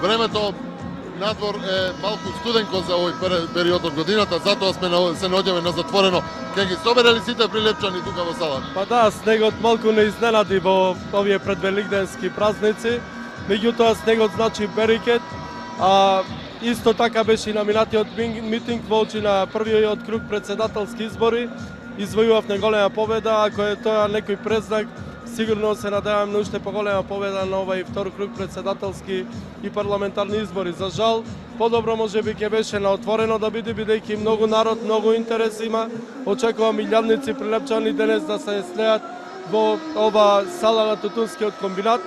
времето надвор е малку студенко за овој период од годината, затоа се наоѓаме на затворено. Ке ги собере ли сите прилепчани тука во салата? Па да, снегот малку не изненади во овие предвеликденски празници, меѓутоа снегот значи берикет, а исто така беше и на минатиот митинг во очи на првиот круг председателски избори, извојувавме голема победа, ако е тоа некој презнак, сигурно се надевам на уште поголема победа на овај втор круг председателски и парламентарни избори. За жал, подобро можеби ќе беше на отворено да биде, бидејќи многу народ, многу интерес има. Очекувам илјадници прилепчани денес да се слеат во ова сала на Тутунскиот комбинат.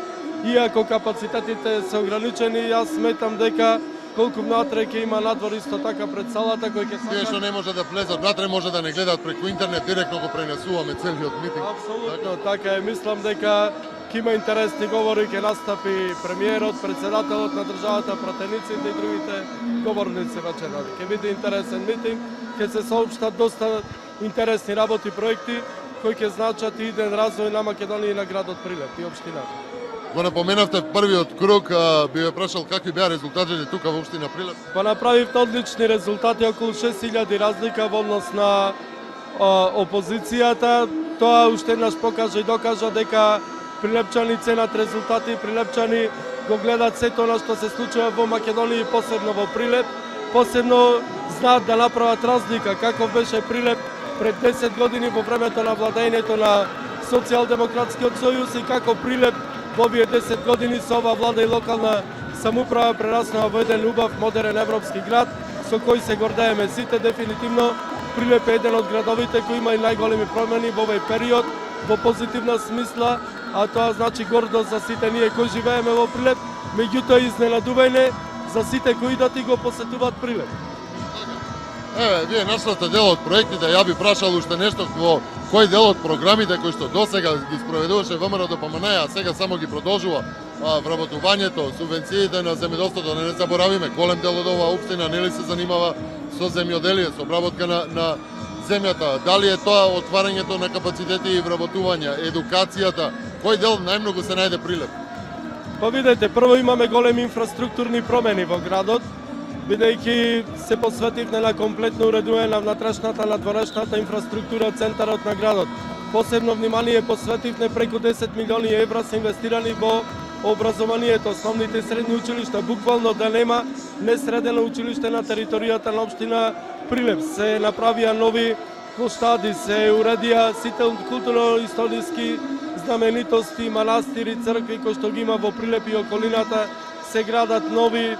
Иако капацитетите се ограничени, јас сметам дека колку внатре ќе има надвор исто така пред салата кој ќе Тие што не може да влезат внатре може да не гледат преку интернет, директно го пренесуваме целиот митинг. Апсолутно, така е. Мислам дека ќе има интересни говори, ќе настапи премиерот, председателот на државата, пратениците и другите говорници вечерва. Ќе биде интересен митинг, ќе се соопштат доста интересни работи, проекти кои ќе значат и иден развој на Македонија и на градот Прилеп и општината. Го напоменавте првиот круг, би ве прашал какви беа резултатите тука во општина Прилеп? Па направивте одлични резултати, околу 6000 разлика во однос на опозицијата. Тоа уште еднаш покажа и докажа дека прилепчани ценат резултати, прилепчани го гледат сето она што се случува во Македонија и посебно во Прилеп. Посебно знаат да направат разлика, како беше Прилеп пред 10 години во времето на владењето на Социјалдемократскиот сојуз и како Прилеп во овие 10 години со ова влада и локална самуправа прераснаа во еден убав, модерен европски град со кој се гордееме сите. Дефинитивно Прилеп е еден од градовите кои има и најголеми промени во овој период во позитивна смисла, а тоа значи гордост за сите ние кои живееме во Прилеп, меѓутоа изненадување за сите кои идат и го посетуваат Прилеп. Еве, вие нашлате дел од проектите, ја би прашал уште нешто во кој дел од програмите кои што досега ги спроведуваше ВМРО ДПМН, а сега само ги продолжува вработувањето, субвенциите на земјоделството, да не заборавиме, голем дел од оваа општина нели се занимава со земјоделие, со обработка на земјата. Дали е тоа отварањето на капацитети и вработување, едукацијата, кој дел најмногу се најде Прилеп? Па видете, прво имаме големи инфраструктурни промени во градот, бидејќи се посветивме на комплетно уредување на внатрешната, надворешната инфраструктура центарот на градот. Посебно внимание посветивме, преку 10 милиони евра се инвестирани во образованието, основните и средни училишта, буквално да нема несредено училиште на територијата на општина Прилеп. Се направија нови плоштади, се уредија сите културно-историски знаменитости, манастири, цркви кои што ги има во Прилеп и околината, се градат нови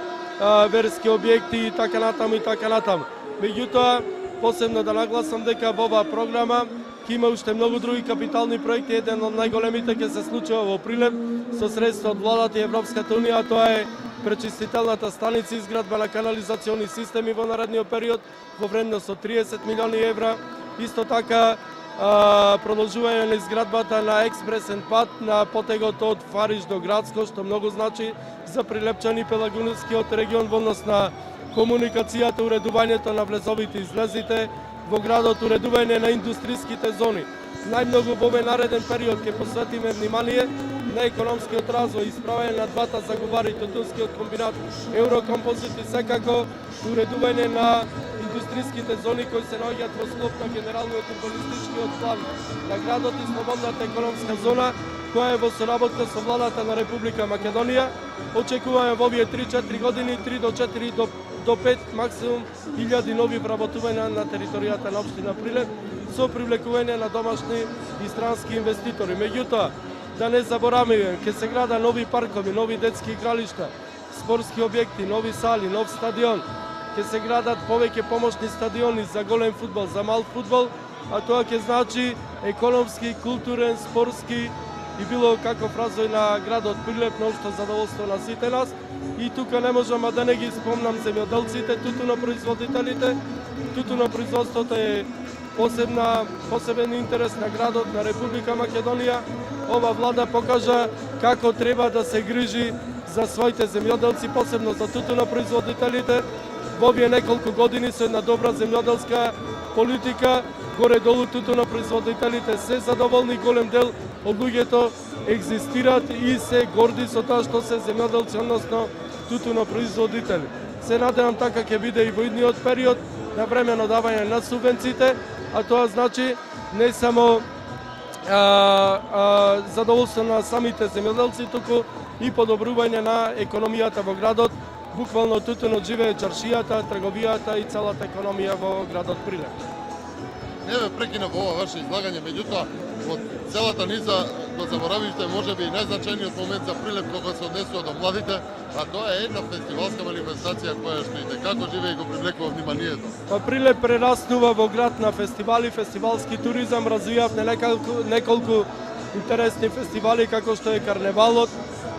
верски објекти и така натаму и така натаму. Меѓутоа, посебно да нагласам дека во оваа програма ќе има уште многу други капитални проекти. Еден од најголемите ќе се случува во Прилеп со средства од владата и Европската унија, тоа е пречистителната станица, изградба на канализациони системи во наредниот период во вредност од 30 милиони евра. Исто така продолжување на изградбата на експресен пат на потегот од Фариш до Градско, што многу значи за прилепчани Пелагонскиот регион во однос на комуникацијата, уредувањето на влезовите и излезите во градот, уредување на индустриските зони. Најмногу во овој нареден период ќе посветиме внимание на економскиот развој, исправање на двата заговари, Тутунскиот комбинат, Еврокомпозит и секако уредување на индустриските зони кои се наоѓаат во склоп на генералниот урбанистичкиот план на градот и слободната економска зона, која е во соработка со владата на Република Македонија. Очекуваме во овие 3-4 години 3 до 4 до 5 максимум илјади нови вработувања на територијата на општина Прилеп со привлекување на домашни и странски инвеститори. Меѓутоа, да не забораваме, ќе се града нови паркови, нови детски игралишта, спортски објекти, нови сали, нов стадион. Ќе се градат повеќе помошни стадиони за голем фудбал, за мал фудбал, а тоа ќе значи економски, културен, спортски и било каков развој на градот Прилеп, на општо задоволство на сите нас. И тука не можам да не ги спомнам земјоделците, тутунопроизводителите. Тутунопроизводството е посебен интерес на градот, на Република Македонија. Ова влада покажа како треба да се грижи за своите земјоделци, посебно за тутунопроизводителите. Во овие неколку години со една добра земјоделска политика, горе-долу тутунопроизводителите се задоволни, голем дел од луѓето екзистираат и се горди со тоа што се земјоделци, односно тутунопроизводители. Се надевам така ќе биде и во идниот период на времено давање на субвенциите, а тоа значи не само задоволство на самите земјоделци, туку и подобрување на економијата во градот. Буквално тутунот живее чаршијата, трговијата и целата економија во градот Прилеп. Не ве прекина во ова ваше излагање, меѓутоа, од целата низа го заборавивте можеби и најзначајниот момент за Прилеп кога се однесува до младите, а тоа е една фестивалска манифестација која што и како живее и го привлекува вниманието. Па Прилеп прераснува во град на фестивали, фестивалски туризам, развијавме неколку интересни фестивали како што е Карневалот,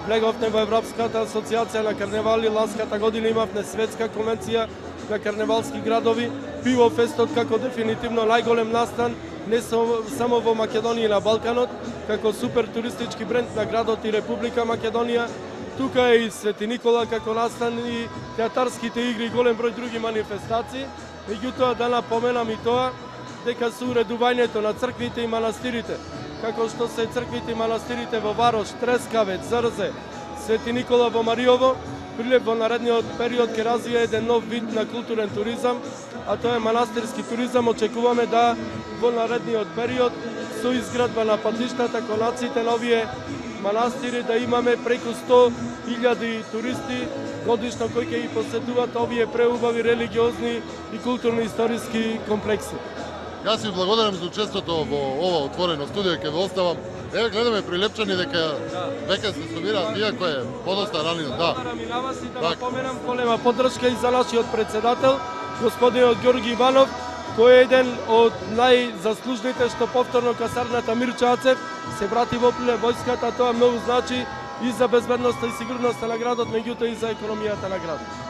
влеговме во Европската асоциација на карневали, ласката година имавме светска конвенција на карневалски градови, Пивофестот како дефинитивно најголем настан не само во Македонија и на Балканот, како супер туристички бренд на градот и Република Македонија. Тука е и Свети Никола како настан и театарските игри и голем број други манифестации. Меѓутоа да напоменам и тоа дека со уредувањето на црквите и манастирите, како што се црквите и манастирите во Варош, Трескавец, Зрзе, Свети Никола во Мариово, Прилеп во наредниот период ќе развие еден нов вид на културен туризам, а тоа е манастирски туризам. Очекуваме да во наредниот период со изградба на патиштата, конаците на овие манастири да имаме преку 100.000 туристи годишно кои ќе ги посетуваат овие преубави религиозни и културни историски комплекси. Јас ви благодарам за учеството во ова отворено студио, ќе ве оставам. Еве гледаме прилепчани дека веќе се собираат, иако е подоста рано, да. Благодарам и на вас и да напоменам голема поддршка и за нашиот председател, господинот Ѓорги Иванов, кој е еден од најзаслужните што повторно касарната Мирча Ацев се врати во Прилеп војската. Тоа многу значи и за безбедноста и сигурноста на градот, меѓутоа и за економијата на градот.